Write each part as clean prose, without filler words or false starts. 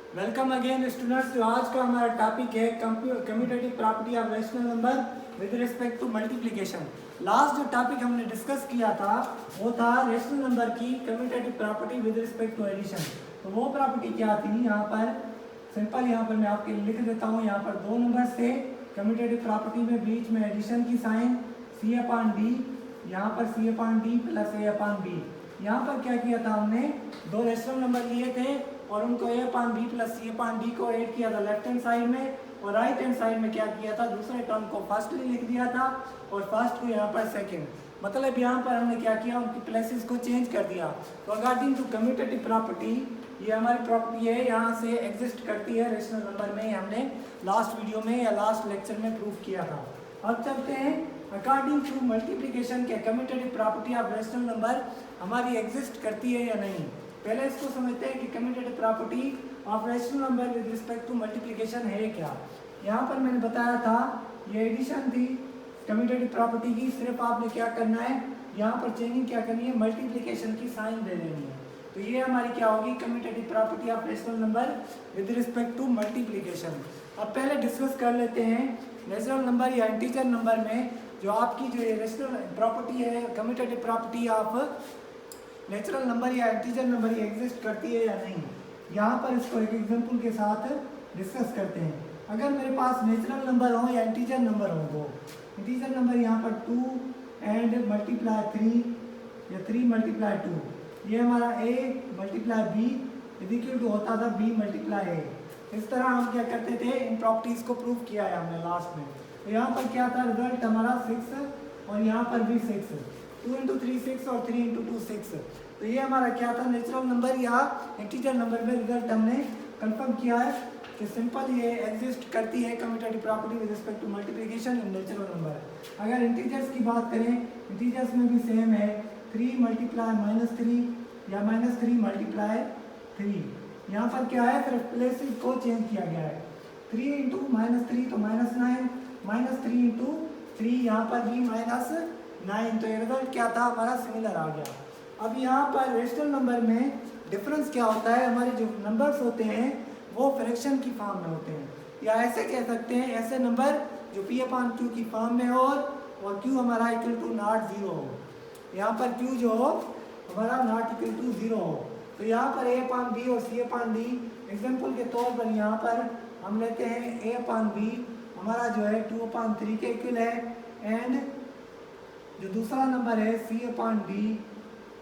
Welcome again students. जो आज का हमारा टॉपिक है commutative property of rational number with respect to multiplication. Last जो टॉपिक हमने डिस्कस किया था वो था रैशनल नंबर की commutative property with respect to addition. तो वो प्रॉपर्टी क्या थी, यहाँ पर सिंपल यहाँ पर मैं आपके लिए लिख देता हूँ। यहाँ पर दो नंबर थे, कम्यूटेटिव प्रॉपर्टी में बीच में एडिशन की साइन सी अपॉन डी, यहाँ पर सी अपॉन डी प्लस ए अपॉन बी। यहाँ पर क्या किया था, हमने दो रैशनल नंबर लिए थे और उनको ए अपॉन बी प्लस सी अपॉन डी को ऐड किया था लेफ्ट हैंड साइड में, और राइट हैंड साइड में क्या किया था, दूसरे टर्म को फर्स्टली लिख दिया था और फर्स्ट को यहाँ पर सेकंड। मतलब यहाँ पर हमने क्या किया, उनकी प्लेसेस को चेंज कर दिया। तो अकॉर्डिंग टू कम्यूटेटिव प्रॉपर्टी ये हमारी प्रॉपर्टी है, यहाँ से एग्जिस्ट करती है रैशनल नंबर में। हमने लास्ट वीडियो में या लास्ट लेक्चर में प्रूव किया था। अब चलते हैं अकॉर्डिंग टू मल्टीप्लिकेशन के commutative property of rational number हमारी एग्जिस्ट करती है या नहीं। पहले इसको समझते हैं कि commutative property of rational number with respect to multiplication है क्या। यहाँ पर मैंने बताया था ये एडिशन थी कम्यूटेटिव प्रॉपर्टी की, सिर्फ आपने क्या करना है, यहाँ पर चेंजिंग क्या करनी है, मल्टीप्लिकेशन की साइन दे देनी है। तो ये हमारी क्या होगी, commutative property of rational number with respect to multiplication. अब पहले डिस्कस कर लेते हैं नेचुरल नंबर या इंटीजर नंबर में जो आपकी जो रैशनल प्रॉपर्टी है, commutative property of natural number या इंटीजर नंबर ये एग्जिस्ट करती है या नहीं। यहाँ पर इसको एक एग्जांपल के साथ डिस्कस करते हैं। अगर मेरे पास नेचुरल नंबर हो या इंटीजर नंबर हो, दो इंटीजर नंबर यहाँ पर 2 एंड मल्टीप्लाई 3 या 3 मल्टीप्लाई 2, ये हमारा a multiply b equal to होता था b मल्टीप्लाई a। इस तरह हम क्या करते थे, इन प्रॉपर्टीज को प्रूव किया है हमने लास्ट में। तो यहाँ पर क्या था, रिजल्ट हमारा 6 और यहाँ पर भी 6, 2 इंटू 3 6 और 3 इंटू 2 6। तो ये हमारा क्या था, नेचुरल नंबर या इंटीजर नंबर में रिजल्ट हमने कंफर्म किया है कि सिंपल ये एग्जिस्ट करती है commutative property with respect to multiplication in natural number. अगर इंटीजर्स की बात करें, इंटीजर्स में भी सेम है, 3 मल्टीप्लाई -3 या -3 मल्टीप्लाई 3। यहाँ पर क्या है, सिर्फ प्लेसेस को चेंज किया गया है। 3 इंटू -3 तो -9, -3 इंटू 3 यहाँ पर भी -9। तो ये रिजल्ट क्या था हमारा, सिमिलर आ गया। अब यहाँ पर रैशनल नंबर में डिफरेंस क्या होता है, हमारे जो नंबर्स होते हैं वो फ्रैक्शन की फॉर्म में होते हैं, या ऐसे कह सकते हैं ऐसे नंबर जो p/q की फॉर्म में हो और q हमारा इक्वल टू नॉट 0 हो। यहाँ पर q जो हो हमारा नॉट इक्वल टू 0 हो। तो यहाँ पर a/b और c/d एग्जाम्पल के तौर पर यहाँ पर हम लेते हैं a/b हमारा जो है 2/3 के इक्वल है, एंड जो दूसरा नंबर है c/d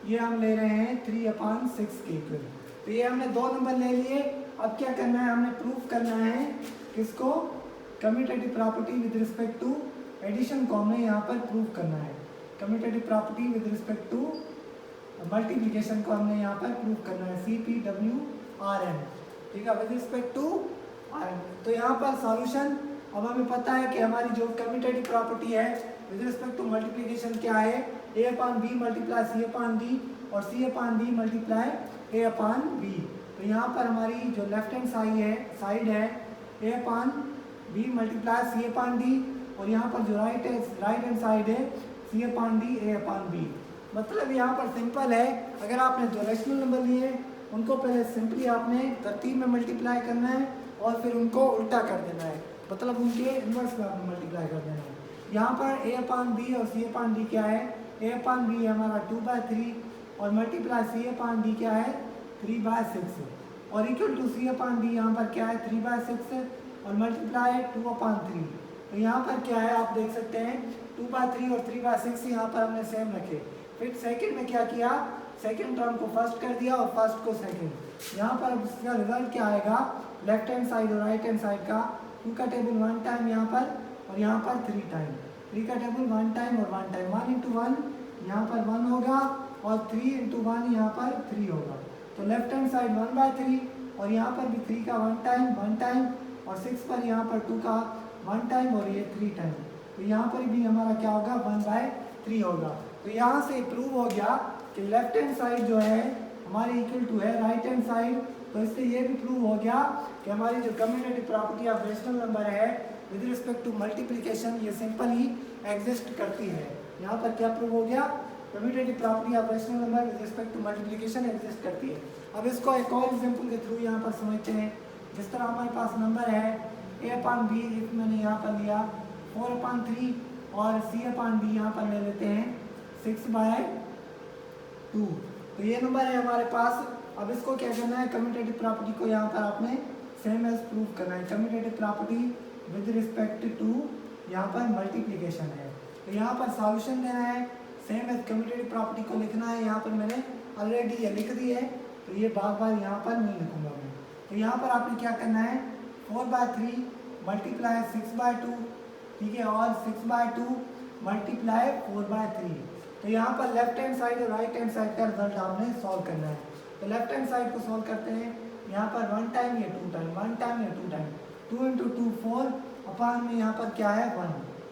ये हम ले रहे हैं 3/6 के इक्वल। तो ये हमने दो नंबर ले लिए। अब क्या करना है, हमने प्रूफ करना है किसको, commutative property with respect to addition को हमें यहाँ पर प्रूफ करना है। Commutative property with respect to multiplication को हमने यहाँ पर प्रूफ करना है, CPWRN, ठीक है, विद रिस्पेक्ट टू RN। तो यहाँ पर सॉल्यूशन, अब हमें पता है कि हमारी जो कम्यूटेटिव प्रॉपर्टी है विद रिस्पेक्ट टू मल्टीप्लिकेशन क्या है, a/b मल्टीप्लाई c/d और c/d मल्टीप्लाई a/b। तो यहाँ पर हमारी जो लेफ्ट हैंड साइड है a/b मल्टीप्लाई c/d और यहाँ पर जो राइट हैंड साइड है c/d a/b। मतलब यहाँ पर सिंपल है, अगर आपने दो रैशनल नंबर लिए उनको पहले सिंपली आपने तरतीब में मल्टीप्लाई करना है और फिर उनको उल्टा कर देना है, मतलब उनके इन्वर्स में आपने मल्टीप्लाई कर देना है। यहाँ पर a/b और c/d क्या है, a/b हमारा 2/3 और मल्टीप्लाई c/d क्या है 3/6 और इक्वल टू c/d यहाँ पर क्या है 3/6 और मल्टीप्लाई 2/3। तो यहाँ पर क्या है आप देख सकते हैं 2/3 और 3/6 यहाँ पर हमने सेम रखे। फिर सेकंड में क्या किया, सेकंड टर्म को फर्स्ट कर दिया और फर्स्ट को सेकंड। यहाँ पर अब इसका रिजल्ट क्या आएगा, लेफ्ट हैंड साइड और राइट हैंड साइड का 2 का टेबल 1 टाइम यहाँ पर और यहाँ पर 3 टाइम, 3 का टेबल 1 टाइम और 1 टाइम, 1 इंटू 1 यहाँ पर 1 होगा और 3 इंटू 1 यहाँ पर 3 होगा। तो लेफ्ट हैंड साइड 1/3 और यहाँ पर भी 3 का 1 टाइम और 6 पर यहाँ पर 2 का 1 टाइम और ये 3 टाइम। तो यहाँ पर भी हमारा क्या होगा 1/3 होगा। तो यहाँ से प्रूव हो गया कि लेफ्ट हैंड साइड जो है हमारे इक्वल टू है राइट हैंड साइड। तो इससे ये भी प्रूव हो गया कि हमारी जो commutative property of rational number है विद रिस्पेक्ट टू मल्टीप्लिकेशन ये सिंपल ही एग्जिस्ट करती है। यहाँ पर क्या प्रूव हो गया, commutative property of rational number with respect to multiplication exist करती है। अब इसको एक और एग्जांपल के थ्रू यहाँ पर समझते हैं। जिस तरह हमारे पास नंबर है a/b, एक मैंने यहाँ पर लिया 4/3 और c/d यहाँ पर ले लेते हैं 6/2। तो ये नंबर है हमारे पास। अब इसको क्या करना है, कम्यूटेटिव प्रॉपर्टी को यहाँ पर आपने सेम एज प्रूव करना है। Commutative property with respect to यहाँ पर मल्टीप्लिकेशन है, तो यहाँ पर सॉल्यूशन देना है, सेम एज कम्यूटेटिव प्रॉपर्टी को लिखना है। यहाँ पर मैंने ऑलरेडी ये लिख दी है, तो ये बार यहाँ पर नहीं लिखूंगा मैं। तो यहाँ पर आपने क्या करना है, 4/3 मल्टीप्लाई 6/2, ठीक है, और 6/2 मल्टीप्लाई 4/3। तो यहाँ पर लेफ्ट हैंड साइड और राइट हैंड साइड का रिजल्ट आपने सॉल्व करना है। तो लेफ्ट हैंड साइड को सॉल्व करते हैं, यहाँ पर 1 टाइम या 2 टाइम, 1 टाइम या 2 टाइम, 2 × 2 4 अपान में यहाँ पर क्या है 1,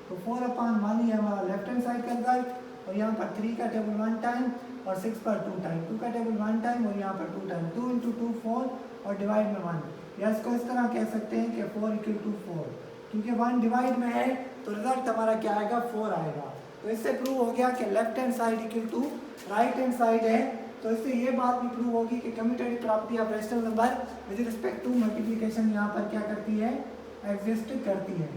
तो 4/1 ये हमारा लेफ्ट हैंड साइड का रिजल्ट। और यहाँ पर 3 का टेबल 1 टाइम और 6 पर 2 टाइम, 2 का टेबल 1 टाइम और यहाँ पर 2 टाइम, 2 × 2 4 और डिवाइड में 1, या इसको इस तरह कह सकते हैं कि 4 = 4, क्योंकि 1 डिवाइड में है तो रिजल्ट हमारा क्या आएगा 4 आएगा। तो इससे प्रूव हो गया कि left hand side equal to right hand side है। तो इससे ये बात भी प्रूव होगी कि commutative property of rational number with respect to multiplication यहाँ पर क्या करती है, एग्जिस्ट करती है।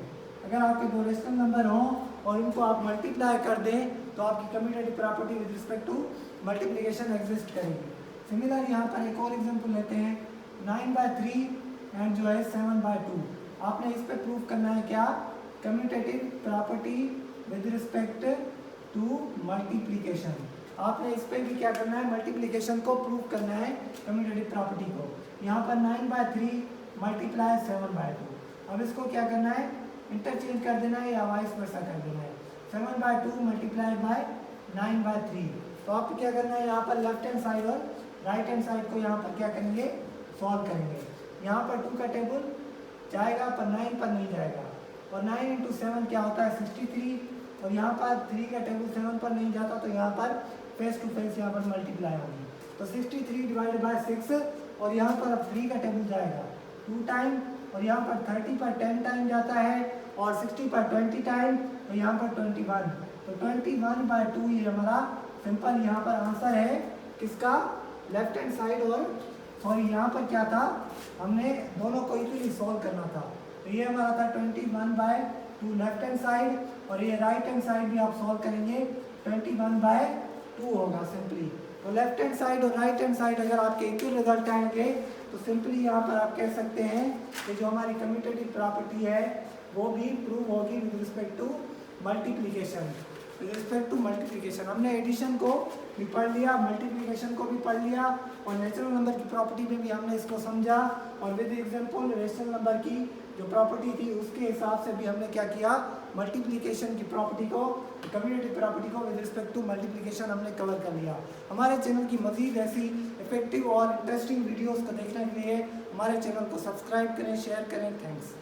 अगर आपके दो रैशनल नंबर हों और उनको आप मल्टीप्लाई कर दें तो आपकी commutative property with respect to multiplication exist करेगी। सिमिलर यहाँ पर एक और एग्जांपल लेते हैं, 9/3 एंड जो है 7/2। आपने इस पर प्रूव करना है क्या, commutative property with respect to multiplication. आपने इस पर भी क्या करना है, मल्टीप्लिकेशन को प्रूव करना है कम्यूटेटिव प्रॉपर्टी को। यहाँ पर 9/3 मल्टीप्लाई 7/2। अब इसको क्या करना है, इंटरचेंज कर देना है या वाइस वर्सा कर देना है, 7/2 मल्टीप्लाई बाय 9/3। तो आपको क्या करना है, यहाँ पर लेफ्ट हैंड साइड और राइट हैंड साइड को यहाँ पर क्या करेंगे, सॉल्व करेंगे। यहाँ पर 2 का टेबल जाएगा पर 9 पर नहीं जाएगा, और 9 × 7 क्या होता है 63, और यहाँ पर 3 का टेबल 7 पर नहीं जाता, तो यहाँ पर फेस टू फेस यहाँ पर मल्टीप्लाई होगी। तो 63 डिवाइडेड बाय 6, और यहाँ पर अब 3 का टेबल जाएगा 2 टाइम, और यहाँ पर 30 पर 10 टाइम जाता है, और 60 पर 20 टाइम, तो यहाँ पर 21। तो 21/2 ये हमारा सिंपल यहाँ पर आंसर है किसका, लेफ्ट हैंड साइड। और सॉरी यहाँ पर क्या था, हमने दोनों को इक्वली सॉल्व करना था। तो ये हमारा था 21/2 लेफ्ट हैंड साइड, और ये राइट हैंड साइड भी आप सॉल्व करेंगे 21/2 होगा सिंपली। तो लेफ्ट हैंड साइड और राइट हैंड साइड अगर आपके इक्वल रिजल्ट आएंगे तो सिंपली यहाँ पर आप कह सकते हैं कि जो हमारी कम्यूटेटिव प्रॉपर्टी है वो भी प्रूव होगी with respect to multiplication. With respect to multiplication हमने एडिशन को भी पढ़ लिया, मल्टीप्लिकेशन को भी पढ़ लिया, और नेचुरल नंबर की प्रॉपर्टी में भी हमने इसको समझा, और विद एग्जांपल रेशनल नंबर की जो प्रॉपर्टी थी उसके हिसाब से भी हमने क्या किया, मल्टीप्लिकेशन की प्रॉपर्टी को, कम्यूटेटिव प्रॉपर्टी को विद रिस्पेक्ट टू मल्टीप्लिकेशन हमने कवर कर लिया। हमारे चैनल की मज़ीद ऐसी इफेक्टिव और इंटरेस्टिंग वीडियोस को देखने के लिए हमारे चैनल को सब्सक्राइब करें, शेयर करें। थैंक्स।